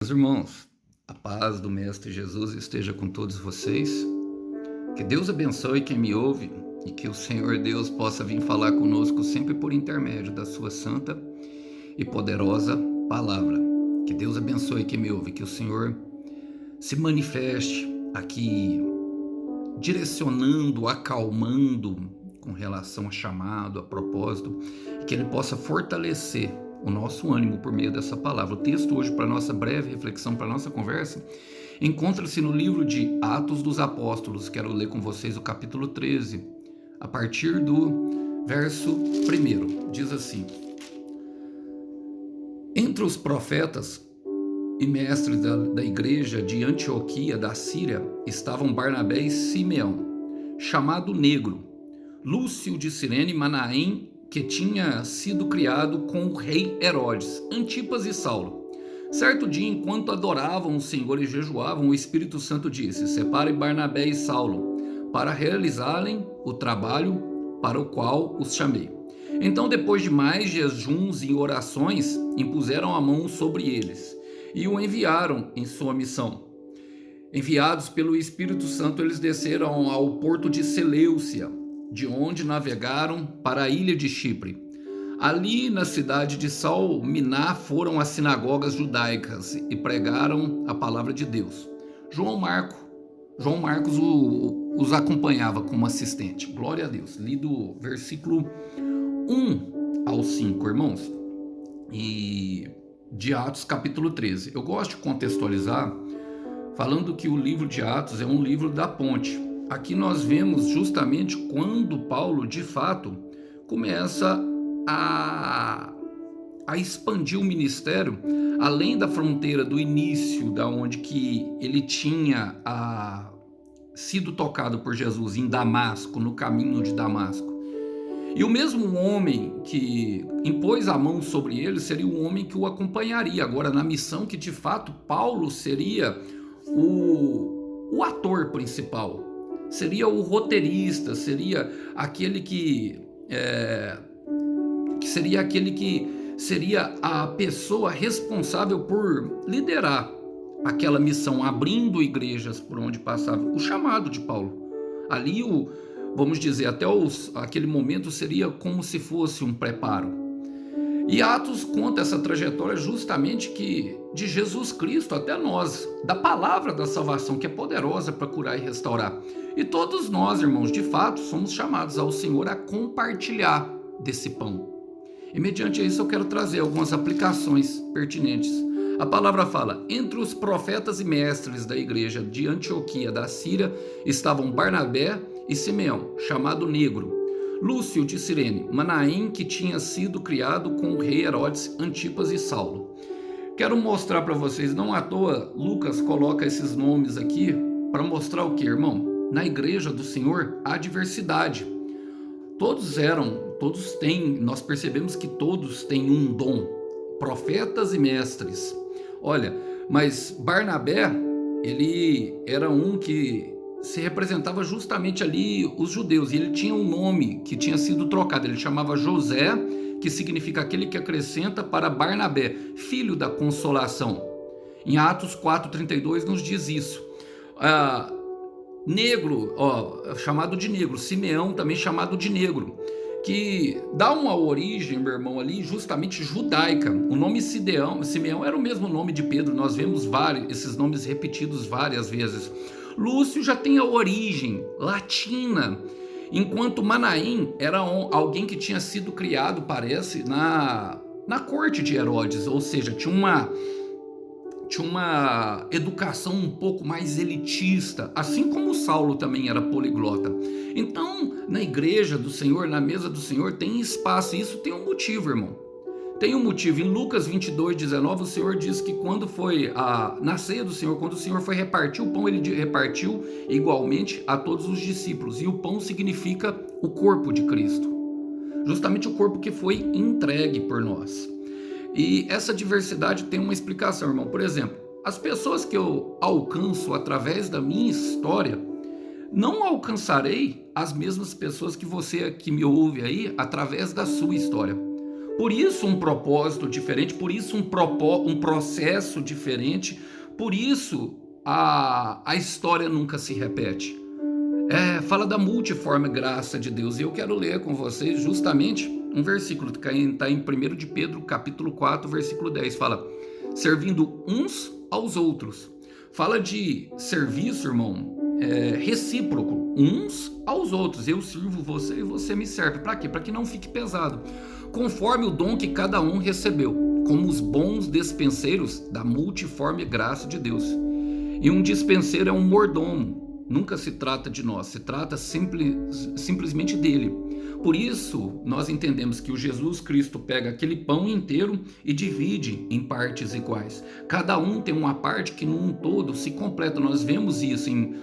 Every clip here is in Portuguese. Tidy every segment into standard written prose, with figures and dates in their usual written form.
Meus irmãos, a paz do Mestre Jesus esteja com todos vocês. Que Deus abençoe quem me ouve e que o Senhor Deus possa vir falar conosco sempre por intermédio da sua santa e poderosa palavra. Que Deus abençoe quem me ouve, que o Senhor se manifeste aqui direcionando, acalmando com relação a chamado, a propósito, e que Ele possa fortalecer o nosso ânimo por meio dessa palavra. O texto hoje, para nossa breve reflexão, para nossa conversa, encontra-se no livro de Atos dos Apóstolos. Quero ler com vocês o capítulo 13, a partir do verso 1. Diz assim: Entre os profetas e mestres da igreja de Antioquia da Síria estavam Barnabé e Simeão, chamado Negro, Lúcio de Cirene, Manaém, que tinha sido criado com o rei Herodes, Antipas e Saulo. Certo dia, enquanto adoravam o Senhor e jejuavam, o Espírito Santo disse: Separem Barnabé e Saulo para realizarem o trabalho para o qual os chamei. Então, depois de mais jejuns e orações, impuseram a mão sobre eles e o enviaram em sua missão. Enviados pelo Espírito Santo, eles desceram ao porto de Seleucia, de onde navegaram para a ilha de Chipre. Ali, na cidade de Salminá, foram às sinagogas judaicas e pregaram a palavra de Deus. João Marcos os acompanhava como assistente. Glória a Deus. Li do versículo 1 ao 5, irmãos, e de Atos capítulo 13. Eu gosto de contextualizar falando que o livro de Atos é um livro da ponte. Aqui nós vemos justamente quando Paulo, de fato, começa a expandir o ministério além da fronteira do início, da onde que ele tinha sido tocado por Jesus em Damasco, no caminho de Damasco. E o mesmo homem que impôs a mão sobre ele seria o homem que o acompanharia agora na missão, que de fato Paulo seria o ator principal, seria o roteirista, seria aquele que seria a pessoa responsável por liderar aquela missão, abrindo igrejas por onde passava. O chamado de Paulo. Ali, vamos dizer, até aquele momento seria como se fosse um preparo. E Atos conta essa trajetória justamente de Jesus Cristo até nós, da palavra da salvação, que é poderosa para curar e restaurar. E todos nós, irmãos, de fato, somos chamados ao Senhor a compartilhar desse pão. E mediante isso eu quero trazer algumas aplicações pertinentes. A palavra fala: entre os profetas e mestres da igreja de Antioquia da Síria estavam Barnabé e Simeão, chamado Negro, Lúcio de Cirene, Manaém, que tinha sido criado com o rei Herodes, Antipas e Saulo. Quero mostrar para vocês, não à toa Lucas coloca esses nomes aqui para mostrar o que, irmão? Na igreja do Senhor há diversidade. Todos têm, nós percebemos que todos têm um dom, profetas e mestres. Olha, mas Barnabé, ele era um que se representava justamente ali os judeus, e ele tinha um nome que tinha sido trocado, ele chamava José, que significa aquele que acrescenta, para Barnabé, filho da consolação. Em Atos 4,32 nos diz isso. Negro, chamado de Negro, Simeão também chamado de Negro, que dá uma origem, meu irmão, ali justamente judaica. O nome Simeão era o mesmo nome de Pedro, nós vemos esses nomes repetidos várias vezes. Lúcio já tem a origem latina, enquanto Manaém era alguém que tinha sido criado, parece, na corte de Herodes, ou seja, tinha uma educação um pouco mais elitista, assim como Saulo também era poliglota. Então, na igreja do Senhor, na mesa do Senhor, tem espaço, e isso tem um motivo, irmão. Tem um motivo. Em Lucas 22:19, o Senhor diz que quando foi na ceia do Senhor, quando o Senhor foi repartir o pão, ele repartiu igualmente a todos os discípulos. E o pão significa o corpo de Cristo, justamente o corpo que foi entregue por nós. E essa diversidade tem uma explicação, irmão. Por exemplo, as pessoas que eu alcanço através da minha história, não alcançarei as mesmas pessoas que você que me ouve aí através da sua história. Por isso um propósito diferente, por isso um processo diferente, por isso a história nunca se repete. Fala da multiforme graça de Deus, e eu quero ler com vocês justamente um versículo que está em 1 de Pedro, capítulo 4, versículo 10, fala, servindo uns aos outros. Fala de serviço, irmão, recíproco, uns aos outros. Eu sirvo você e você me serve. Para quê? Para que não fique pesado. Conforme o dom que cada um recebeu, como os bons dispenseiros da multiforme graça de Deus. E um dispenseiro é um mordomo. Nunca se trata de nós, se trata simplesmente dele. Por isso, nós entendemos que o Jesus Cristo pega aquele pão inteiro e divide em partes iguais. Cada um tem uma parte que num todo se completa. Nós vemos isso em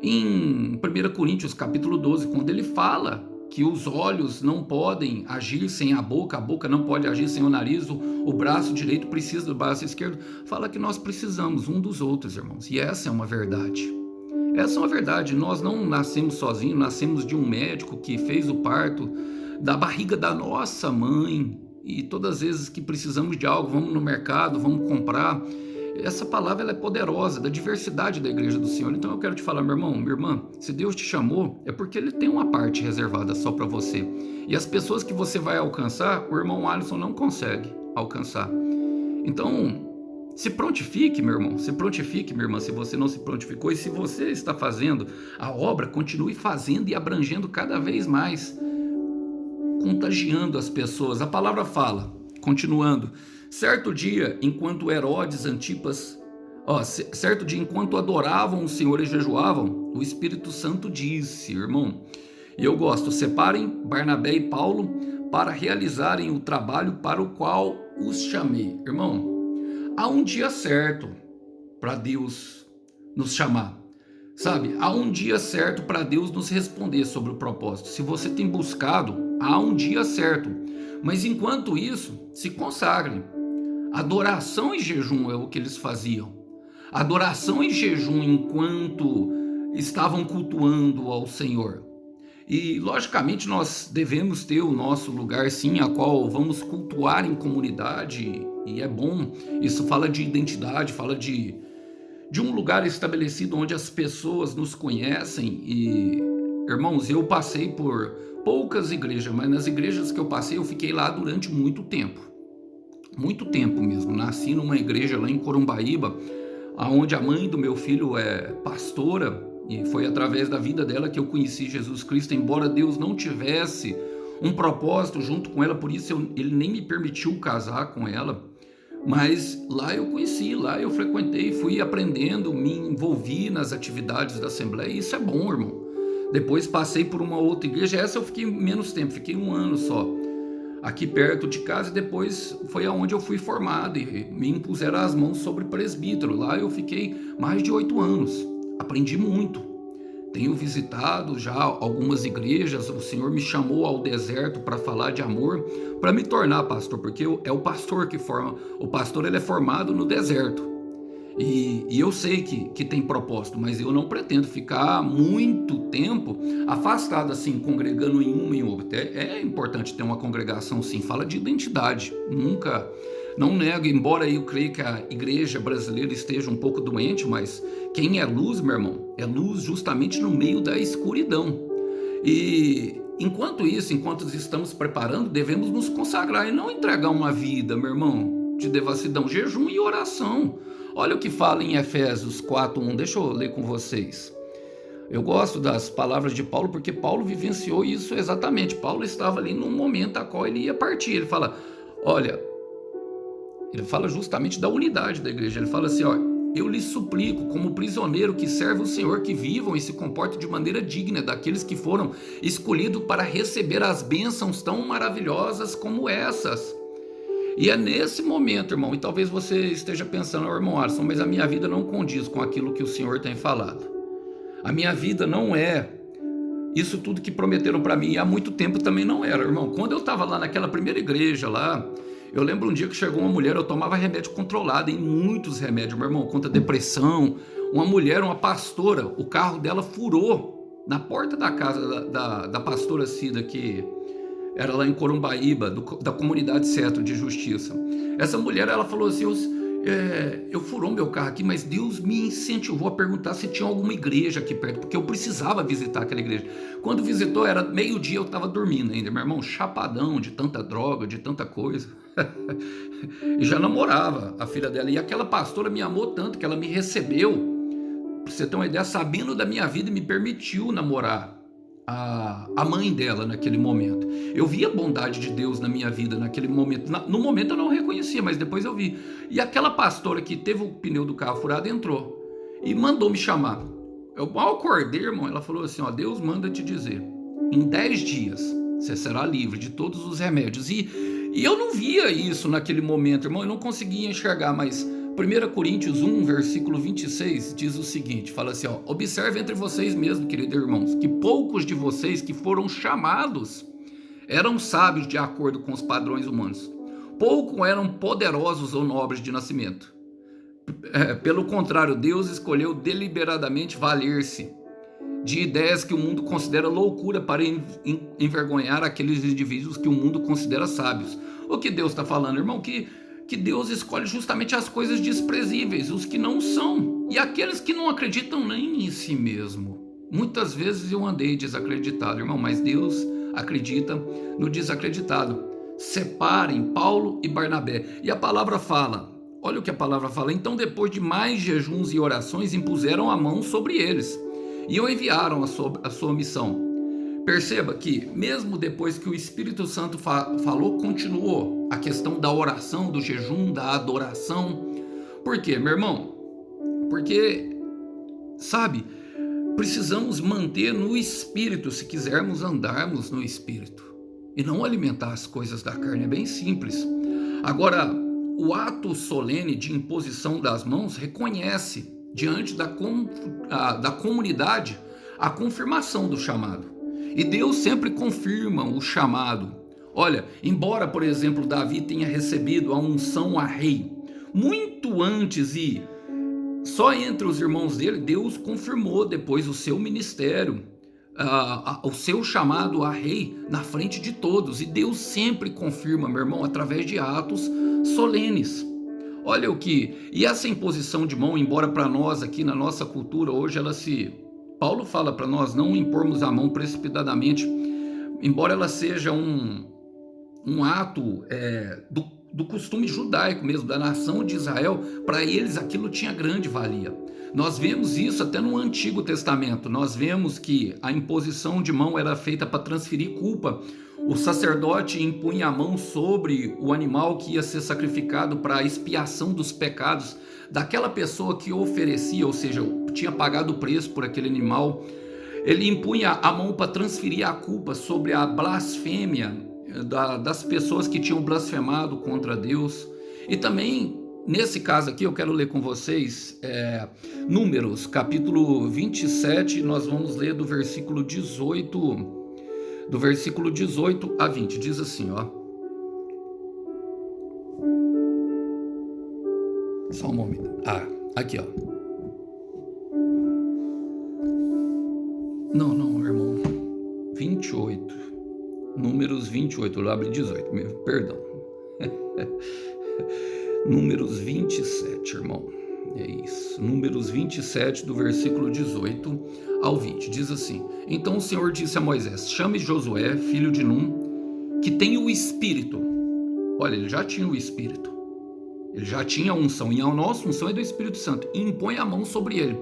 1 Coríntios capítulo 12, quando ele fala que os olhos não podem agir sem a boca não pode agir sem o nariz, o braço direito precisa do braço esquerdo. Fala que nós precisamos um dos outros, irmãos, e essa é uma verdade. Essa é uma verdade, nós não nascemos sozinhos, nascemos de um médico que fez o parto da barriga da nossa mãe, e todas as vezes que precisamos de algo, vamos no mercado, vamos comprar. Essa palavra ela é poderosa, da diversidade da igreja do Senhor. Então eu quero te falar, meu irmão, minha irmã, se Deus te chamou, é porque Ele tem uma parte reservada só para você. E as pessoas que você vai alcançar, o irmão Alisson não consegue alcançar. Então, se prontifique, meu irmão, se prontifique, minha irmã, se você não se prontificou. E se você está fazendo a obra, continue fazendo e abrangendo cada vez mais, contagiando as pessoas. A palavra fala, continuando, certo dia, enquanto Herodes, Antipas, certo dia, enquanto adoravam o Senhor e jejuavam, o Espírito Santo disse, irmão, e eu gosto, separem Barnabé e Paulo para realizarem o trabalho para o qual os chamei. Irmão, há um dia certo para Deus nos chamar, sabe? Há um dia certo para Deus nos responder sobre o propósito. Se você tem buscado, há um dia certo. Mas enquanto isso, se consagrem. Adoração e jejum é o que eles faziam. Adoração e jejum enquanto estavam cultuando ao Senhor. E, logicamente, nós devemos ter o nosso lugar, sim, a qual vamos cultuar em comunidade, e é bom. Isso fala de identidade, fala de um lugar estabelecido onde as pessoas nos conhecem. E, irmãos, eu passei por poucas igrejas, mas nas igrejas que eu passei, eu fiquei lá durante muito tempo mesmo. Nasci numa igreja lá em Corumbaíba, onde a mãe do meu filho é pastora, e foi através da vida dela que eu conheci Jesus Cristo, embora Deus não tivesse um propósito junto com ela, por isso ele nem me permitiu casar com ela. Mas lá eu conheci, lá eu frequentei, fui aprendendo, me envolvi nas atividades da Assembleia, e isso é bom, irmão. Depois passei por uma outra igreja, essa eu fiquei menos tempo, fiquei 1 ano só, aqui perto de casa, e depois foi aonde eu fui formado, e me impuseram as mãos sobre presbítero. Lá eu fiquei mais de 8 anos. Aprendi muito. Tenho visitado já algumas igrejas. O Senhor me chamou ao deserto para falar de amor, para me tornar pastor, porque é o pastor que forma. O pastor ele é formado no deserto. E eu sei que tem propósito, mas eu não pretendo ficar muito tempo afastado assim, congregando em uma e em outra. É importante ter uma congregação, sim. Fala de identidade. Nunca... Não nego, embora eu creia que a igreja brasileira esteja um pouco doente, mas quem é luz, meu irmão, é luz justamente no meio da escuridão. E enquanto estamos preparando, devemos nos consagrar e não entregar uma vida, meu irmão, de devassidão, jejum e oração. Olha o que fala em Efésios 4:1, deixa eu ler com vocês. Eu gosto das palavras de Paulo, porque Paulo vivenciou isso exatamente. Paulo estava ali num momento a qual ele ia partir. Ele fala, olha... Ele fala justamente da unidade da igreja. Ele fala assim, eu lhes suplico, como prisioneiro que serve o Senhor, que vivam e se comportem de maneira digna daqueles que foram escolhidos para receber as bênçãos tão maravilhosas como essas. E é nesse momento, irmão, e talvez você esteja pensando, irmão Alisson, mas a minha vida não condiz com aquilo que o Senhor tem falado. A minha vida não é isso tudo que prometeram para mim, e há muito tempo também não era, irmão. Quando eu estava lá naquela primeira igreja lá, eu lembro um dia que chegou uma mulher, eu tomava remédio controlado, em muitos remédios, meu irmão, contra depressão. Uma mulher, uma pastora, o carro dela furou na porta da casa da pastora Cida, que era lá em Corumbaíba, da comunidade Cetro de Justiça. Essa mulher, ela falou assim, eu furou meu carro aqui, mas Deus me incentivou a perguntar se tinha alguma igreja aqui perto, porque eu precisava visitar aquela igreja. Quando visitou, era meio-dia, eu estava dormindo ainda, meu irmão, chapadão de tanta droga, de tanta coisa. E já namorava a filha dela. E aquela pastora me amou tanto que ela me recebeu, pra você ter uma ideia, sabendo da minha vida, e me permitiu namorar a mãe dela naquele momento. Eu vi a bondade de Deus na minha vida naquele momento. No momento eu não reconhecia, mas depois eu vi. E aquela pastora que teve o pneu do carro furado entrou e mandou me chamar. Eu mal acordei, irmão, ela falou assim, ó, Deus manda te dizer, em 10 dias você será livre de todos os remédios. E eu não via isso naquele momento, irmão, eu não conseguia enxergar, mas 1 Coríntios 1, versículo 26, diz o seguinte, fala assim, ó, observe entre vocês mesmos, queridos irmãos, que poucos de vocês que foram chamados eram sábios de acordo com os padrões humanos. Poucos eram poderosos ou nobres de nascimento. Pelo contrário, Deus escolheu deliberadamente valer-se de ideias que o mundo considera loucura para envergonhar aqueles indivíduos que o mundo considera sábios. O que Deus está falando, irmão? Que Deus escolhe justamente as coisas desprezíveis, os que não são, e aqueles que não acreditam nem em si mesmo. Muitas vezes eu andei desacreditado, irmão, mas Deus acredita no desacreditado. Separem Paulo e Barnabé. E a palavra fala, olha o que a palavra fala, então depois de mais jejuns e orações, impuseram a mão sobre eles e o enviaram a sua missão. Perceba que, mesmo depois que o Espírito Santo falou, continuou a questão da oração, do jejum, da adoração. Por quê, meu irmão? Porque, sabe, precisamos manter no Espírito, se quisermos andarmos no Espírito, e não alimentar as coisas da carne, é bem simples. Agora, o ato solene de imposição das mãos reconhece, diante da comunidade, a confirmação do chamado. E Deus sempre confirma o chamado. Olha, embora, por exemplo, Davi tenha recebido a unção a rei muito antes e só entre os irmãos dele, Deus confirmou depois o seu ministério, o seu chamado a rei na frente de todos. E Deus sempre confirma, meu irmão, através de atos solenes. Olha o que... E essa imposição de mão, embora para nós aqui na nossa cultura hoje Paulo fala para nós não impormos a mão precipitadamente, embora ela seja um ato do costume judaico mesmo, da nação de Israel, para eles aquilo tinha grande valia. Nós vemos isso até no Antigo Testamento, nós vemos que a imposição de mão era feita para transferir culpa. O sacerdote impunha a mão sobre o animal que ia ser sacrificado para a expiação dos pecados daquela pessoa que oferecia, ou seja, tinha pagado o preço por aquele animal. Ele impunha a mão para transferir a culpa sobre a blasfêmia das pessoas que tinham blasfemado contra Deus. E também, nesse caso aqui, eu quero ler com vocês Números, capítulo 27, nós vamos ler do versículo 18 a 20, diz assim, ó. Só um momento. Aqui, ó. Não, irmão. 28. Números 28, eu abri 18, perdão. Números 27, irmão. É isso. Números 27, do versículo 18 ao 20. Diz assim: Então o Senhor disse a Moisés: chame Josué, filho de Num, que tem o Espírito. Olha, ele já tinha o Espírito. Ele já tinha a unção. E a nossa unção é do Espírito Santo. E impõe a mão sobre ele.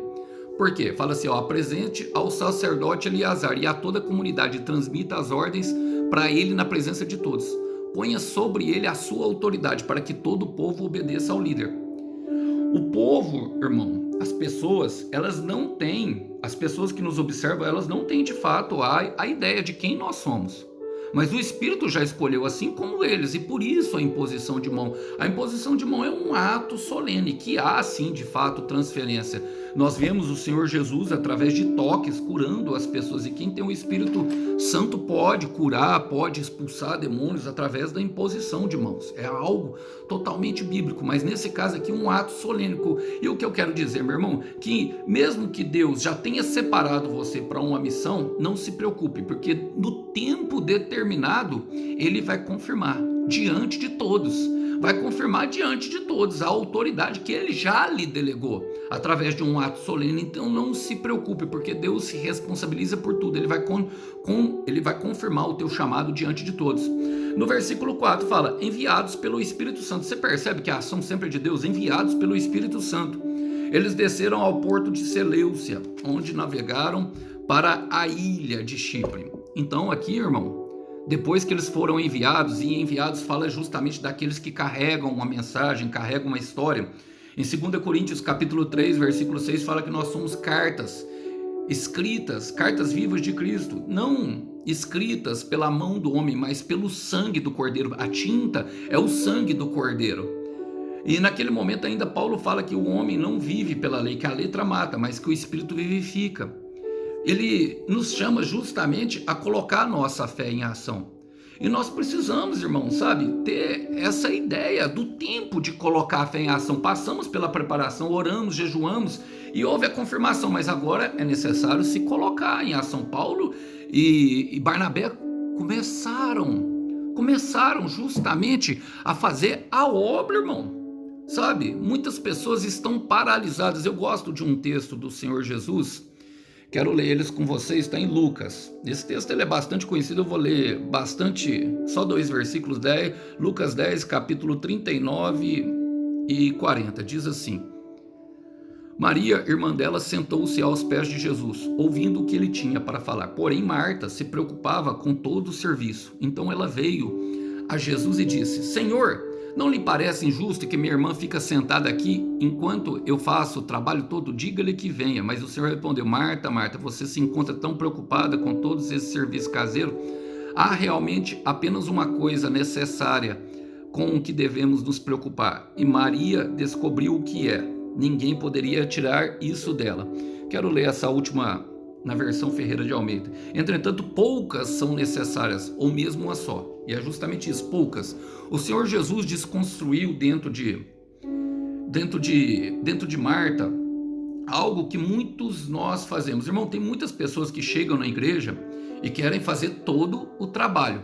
Por quê? Fala assim, ó, apresente ao sacerdote Eleazar e a toda a comunidade, transmita as ordens para ele na presença de todos. Ponha sobre ele a sua autoridade, para que todo o povo obedeça ao líder. O povo, irmão, as pessoas, elas não têm, as pessoas que nos observam, elas não têm de fato a ideia de quem nós somos. Mas o Espírito já escolheu, assim como eles, e por isso a imposição de mão. A imposição de mão é um ato solene, que há sim de fato transferência. Nós vemos o Senhor Jesus através de toques curando as pessoas, e quem tem o Espírito Santo pode curar, pode expulsar demônios através da imposição de mãos. É algo totalmente bíblico, mas nesse caso aqui um ato solene. E o que eu quero dizer, meu irmão, que mesmo que Deus já tenha separado você para uma missão, não se preocupe, porque no tempo determinado determinado, ele vai confirmar diante de todos. Vai confirmar diante de todos a autoridade que ele já lhe delegou através de um ato solene. Então não se preocupe, porque Deus se responsabiliza por tudo. Ele vai confirmar o teu chamado diante de todos. No versículo 4 fala, enviados pelo Espírito Santo. Você percebe que a ação sempre é de Deus? Enviados pelo Espírito Santo. Eles desceram ao porto de Seleucia, onde navegaram para a ilha de Chipre. Então aqui, irmão, depois que eles foram enviados, e enviados fala justamente daqueles que carregam uma mensagem, carregam uma história. Em 2 Coríntios capítulo 3, versículo 6, fala que nós somos cartas escritas, cartas vivas de Cristo, não escritas pela mão do homem, mas pelo sangue do Cordeiro. A tinta é o sangue do Cordeiro. E naquele momento ainda Paulo fala que o homem não vive pela lei, que a letra mata, mas que o Espírito vivifica. Ele nos chama justamente a colocar a nossa fé em ação. E nós precisamos, irmãos, sabe, ter essa ideia do tempo de colocar a fé em ação. Passamos pela preparação, oramos, jejuamos e houve a confirmação, mas agora é necessário se colocar em ação. Paulo e Barnabé começaram justamente a fazer a obra, irmão. Sabe, muitas pessoas estão paralisadas. Eu gosto de um texto do Senhor Jesus. Quero ler eles com vocês, está em Lucas. Esse texto ele é bastante conhecido, eu vou ler bastante, só 2 versículos, Lucas 10, capítulo 39 e 40. Diz assim, Maria, irmã dela, sentou-se aos pés de Jesus, ouvindo o que ele tinha para falar. Porém, Marta se preocupava com todo o serviço. Então ela veio a Jesus e disse, Senhor, não lhe parece injusto que minha irmã fica sentada aqui enquanto eu faço o trabalho todo? Diga-lhe que venha. Mas o Senhor respondeu, Marta, Marta, você se encontra tão preocupada com todos esses serviços caseiros? Há realmente apenas uma coisa necessária com o que devemos nos preocupar. E Maria descobriu o que é. Ninguém poderia tirar isso dela. Quero ler essa última na versão Ferreira de Almeida. Entretanto, poucas são necessárias, ou mesmo uma só. E é justamente isso, poucas. O Senhor Jesus desconstruiu dentro de Marta algo que muitos nós fazemos. Irmão, tem muitas pessoas que chegam na igreja e querem fazer todo o trabalho.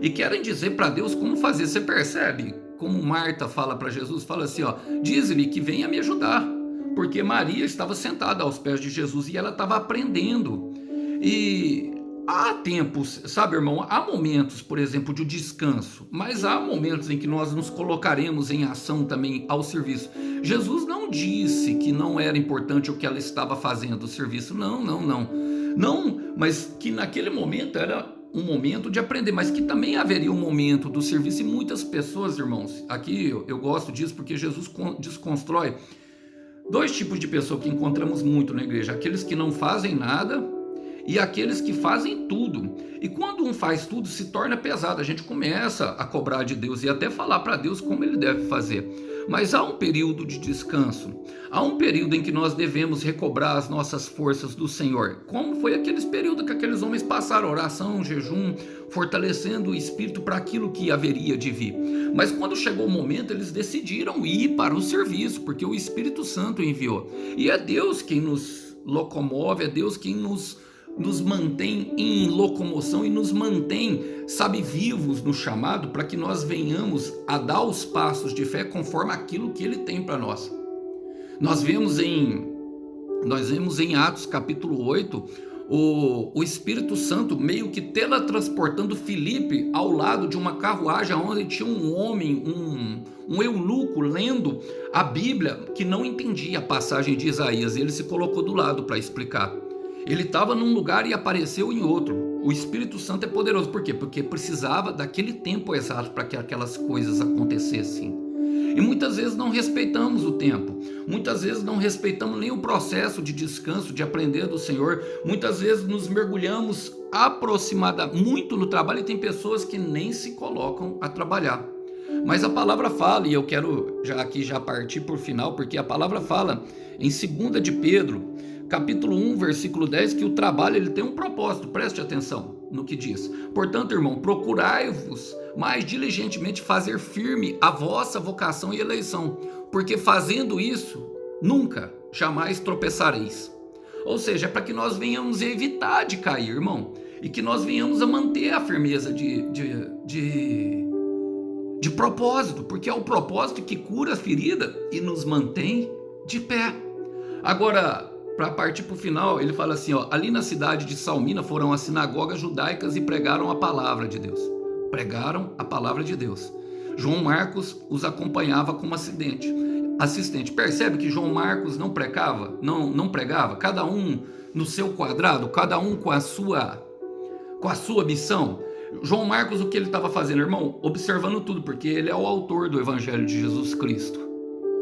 E querem dizer para Deus como fazer. Você percebe como Marta fala para Jesus? Fala assim, ó, diz-lhe que venha me ajudar. Porque Maria estava sentada aos pés de Jesus e ela estava aprendendo. E há tempos, sabe, irmão, há momentos, por exemplo, de descanso, mas há momentos em que nós nos colocaremos em ação também ao serviço. Jesus não disse que não era importante o que ela estava fazendo, o serviço. Não, mas que naquele momento era um momento de aprender, mas que também haveria um momento do serviço. E muitas pessoas, irmãos, aqui eu gosto disso porque Jesus desconstrói 2 tipos de pessoas que encontramos muito na igreja, aqueles que não fazem nada e aqueles que fazem tudo. E quando um faz tudo, se torna pesado, a gente começa a cobrar de Deus e até falar para Deus como ele deve fazer. Mas há um período de descanso, há um período em que nós devemos recobrar as nossas forças do Senhor, como foi aqueles períodos que aqueles homens passaram, oração, jejum, fortalecendo o espírito para aquilo que haveria de vir. Mas quando chegou o momento, eles decidiram ir para o serviço, porque o Espírito Santo enviou. E é Deus quem nos locomove, é Deus quem nos mantém em locomoção e nos mantém, sabe, vivos no chamado, para que nós venhamos a dar os passos de fé conforme aquilo que ele tem para nós. Nós vemos em Atos capítulo 8, o Espírito Santo meio que teletransportando Filipe ao lado de uma carruagem onde tinha um homem, um eunuco lendo a Bíblia que não entendia a passagem de Isaías, e ele se colocou do lado para explicar. Ele estava num lugar e apareceu em outro. O Espírito Santo é poderoso. Por quê? Porque precisava daquele tempo exato para que aquelas coisas acontecessem. E muitas vezes não respeitamos o tempo. Muitas vezes não respeitamos nem o processo de descanso, de aprender do Senhor. Muitas vezes nos mergulhamos muito no trabalho e tem pessoas que nem se colocam a trabalhar. Mas a palavra fala, e eu quero já partir por final, porque a palavra fala em 2 de Pedro, capítulo 1, versículo 10, que o trabalho ele tem um propósito. Preste atenção no que diz. Portanto, irmão, procurai-vos mais diligentemente fazer firme a vossa vocação e eleição, porque fazendo isso, nunca, jamais tropeçareis. Ou seja, é para que nós venhamos evitar de cair, irmão. e que nós venhamos a manter a firmeza de propósito, porque é o propósito que cura a ferida e nos mantém de pé. Agora, para partir para o final, ele fala assim, ali na cidade de Salmina foram as sinagogas judaicas e pregaram a palavra de Deus. Pregaram a palavra de Deus. João Marcos os acompanhava como assistente. Percebe que João Marcos não pregava, cada um no seu quadrado, cada um com a sua missão. João Marcos, o que ele estava fazendo, irmão? Observando tudo, porque ele é o autor do Evangelho de Jesus Cristo.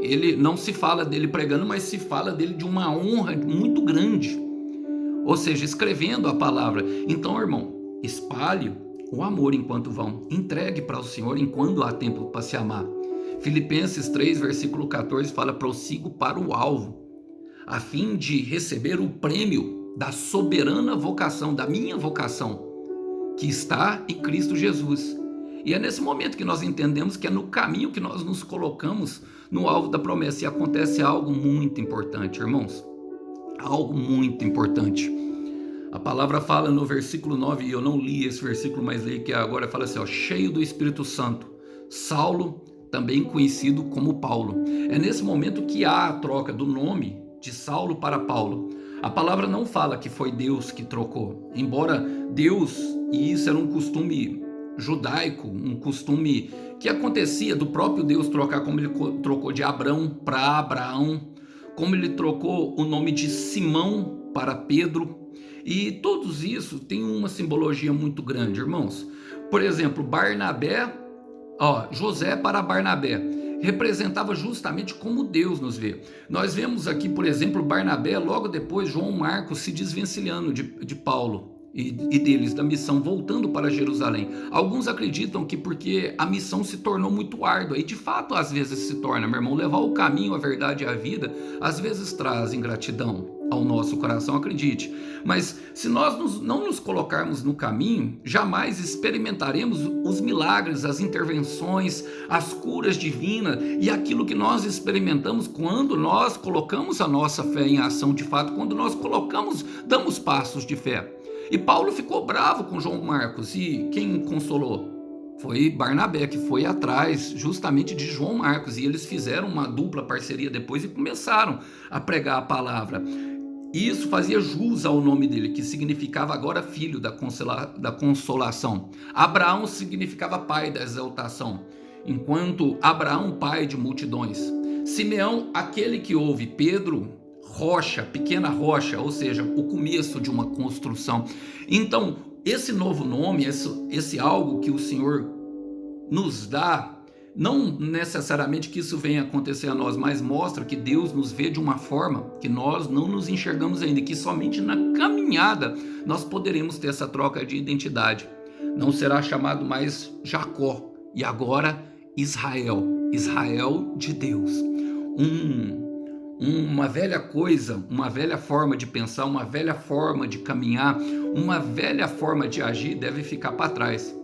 Ele não se fala dele pregando, mas se fala dele de uma honra muito grande, ou seja, escrevendo a palavra. Então, irmão, espalhe o amor enquanto vão, entregue para o Senhor enquanto há tempo para se amar. Filipenses 3, versículo 14 fala: prossigo para o alvo, a fim de receber o prêmio da soberana vocação, da minha vocação, que está em Cristo Jesus. E é nesse momento que nós entendemos que é no caminho que nós nos colocamos no alvo da promessa. E acontece algo muito importante, irmãos. Algo muito importante. A palavra fala no versículo 9, e eu não li esse versículo, mas li que agora fala assim, cheio do Espírito Santo, Saulo, também conhecido como Paulo. É nesse momento que há a troca do nome de Saulo para Paulo. A palavra não fala que foi Deus que trocou, embora Deus, e isso era um costume judaico, um costume que acontecia do próprio Deus trocar, como ele trocou de Abrão para Abraão, como ele trocou o nome de Simão para Pedro, e todos isso tem uma simbologia muito grande, irmãos. Por exemplo, Barnabé, José para Barnabé, representava justamente como Deus nos vê. Nós vemos aqui, por exemplo, Barnabé, logo depois João Marcos se desvencilhando de Paulo e deles, da missão, voltando para Jerusalém. Alguns acreditam que porque a missão se tornou muito árdua, e de fato às vezes se torna, meu irmão. Levar o caminho, a verdade e a vida, às vezes traz ingratidão ao nosso coração, acredite. Mas se nós não nos colocarmos no caminho, jamais experimentaremos os milagres, as intervenções, as curas divinas e aquilo que nós experimentamos quando nós colocamos a nossa fé em ação de fato, quando nós damos passos de fé. E Paulo ficou bravo com João Marcos, e quem consolou? Foi Barnabé, que foi atrás justamente de João Marcos, e eles fizeram uma dupla parceria depois e começaram a pregar a palavra. E isso fazia jus ao nome dele, que significava agora filho da consolação. Abraão significava pai da exaltação, enquanto Abraão, pai de multidões. Simeão, aquele que ouve. Pedro, rocha, pequena rocha, ou seja, o começo de uma construção. Então, esse novo nome, esse algo que o Senhor nos dá, não necessariamente que isso venha acontecer a nós, mas mostra que Deus nos vê de uma forma que nós não nos enxergamos ainda, que somente na caminhada nós poderemos ter essa troca de identidade. Não será chamado mais Jacó, e agora Israel de Deus. Uma velha coisa, uma velha forma de pensar, uma velha forma de caminhar, uma velha forma de agir deve ficar para trás.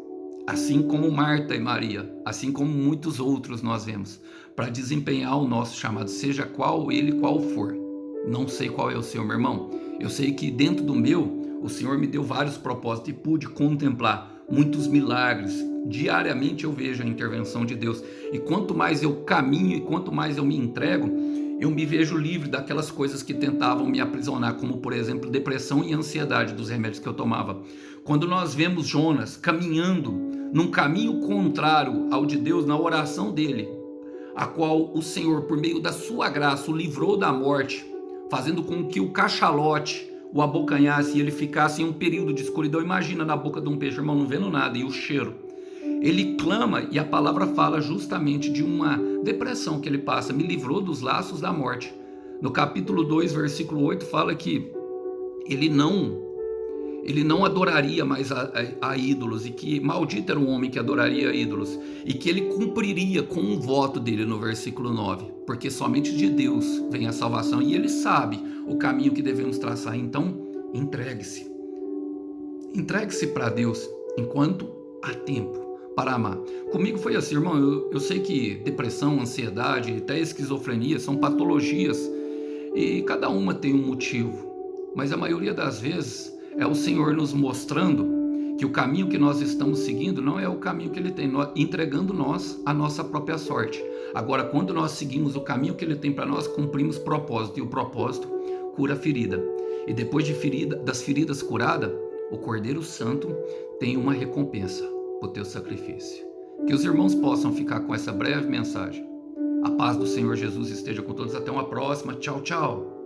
Assim como Marta e Maria, assim como muitos outros nós vemos, para desempenhar o nosso chamado, seja qual for. Não sei qual é o seu, meu irmão. Eu sei que dentro do meu, o Senhor me deu vários propósitos e pude contemplar muitos milagres. Diariamente eu vejo a intervenção de Deus. E quanto mais eu caminho e quanto mais eu me entrego, eu me vejo livre daquelas coisas que tentavam me aprisionar, como por exemplo depressão e ansiedade dos remédios que eu tomava. Quando nós vemos Jonas caminhando num caminho contrário ao de Deus, na oração dele, a qual o Senhor, por meio da sua graça, o livrou da morte, fazendo com que o cachalote o abocanhasse e ele ficasse em um período de escuridão. Imagina na boca de um peixe, irmão, não vendo nada, e o cheiro. Ele clama, e a palavra fala justamente de uma depressão que ele passa. Me livrou dos laços da morte. No capítulo 2, versículo 8, fala que ele não adoraria mais a ídolos, e que maldito era o homem que adoraria ídolos, e que ele cumpriria com um voto dele no versículo 9, porque somente de Deus vem a salvação, e ele sabe o caminho que devemos traçar. Então, entregue-se para Deus enquanto há tempo para amar. Comigo foi assim, irmão. Eu sei que depressão, ansiedade, até esquizofrenia são patologias, e cada uma tem um motivo, mas a maioria das vezes É o Senhor nos mostrando que o caminho que nós estamos seguindo não é o caminho que Ele tem, entregando nós a nossa própria sorte. Agora, quando nós seguimos o caminho que Ele tem para nós, cumprimos propósito, e o propósito cura a ferida. E depois das feridas curadas, o Cordeiro Santo tem uma recompensa para o teu sacrifício. Que os irmãos possam ficar com essa breve mensagem. A paz do Senhor Jesus esteja com todos. Até uma próxima. Tchau, tchau.